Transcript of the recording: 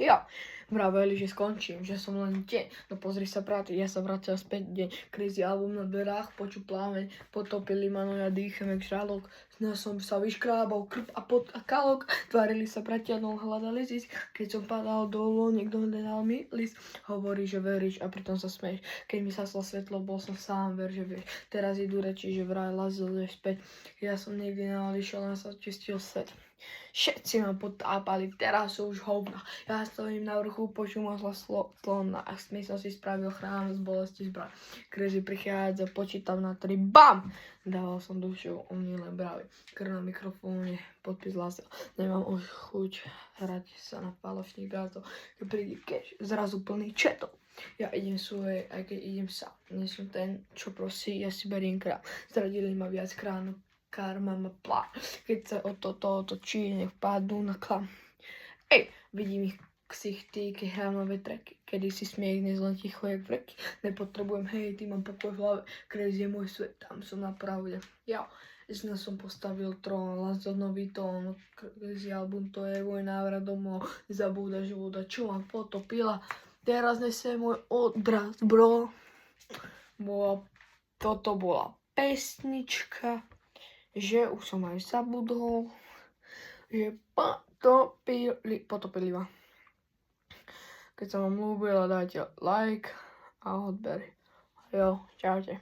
Jo, vraveli, že skončím, že som len deň. No pozri sa, práti, ja sa vracal späť deň. Crazy album na dverách, poču plámeň, potopili ma, no ja dýchem jak žralok. Dnes som sa vyškrábal, krp a pot a kalok. Tvárili sa bratia, no hľadali zisk. Keď som padal dolu, niekto nedal mi list. Hovorí, že veríš a pritom sa smeješ. Keď mi saslo svetlo, bol som sám, ver, že vieš. Teraz idú reči, že vraj lazil späť. Ja som niekde neodišiel, len sa čistil svet. Všetci ma potápali, teraz sú už hovna. Ja stojím na vrchu, počúvam slona a s som si spravil chrám z bolesti zbraň. Crazy prichádza, počítam na 3, BAM! Dával som dušu, on nie len bravý. Krv na mikrofóne, podpis lázel. Nemám už chuť hrať sa na falošných brátov. Keď príde cash, zrazu plný chatov. Ja idem svoje, aj keď idem sám. Nie som ten, čo prosí, ja si beriem král. Zradili ma viackrát, no karma má plán. Keď sa o toto otočí, nech padnú na klam. Vidím ich ksichty, keď hrám nové tracky. Kedy si smiech, dnes len ticho jak vreky. Nepotrebujem hejty, mám pokoj v hlave. Crazy je môj svet, tam som na pravde. Ja, dnes som postavil trón, Lazlo nový tón. Crazy album, to je môj návrat domov. Zabúdaš voda, čo ma potopila. Teraz nese môj odraz, bro. Toto bola pesnička, že už som aj zabudol, že potopili ma. Keď sa vám ľúbila, dajte like a odber. Jo, čaute.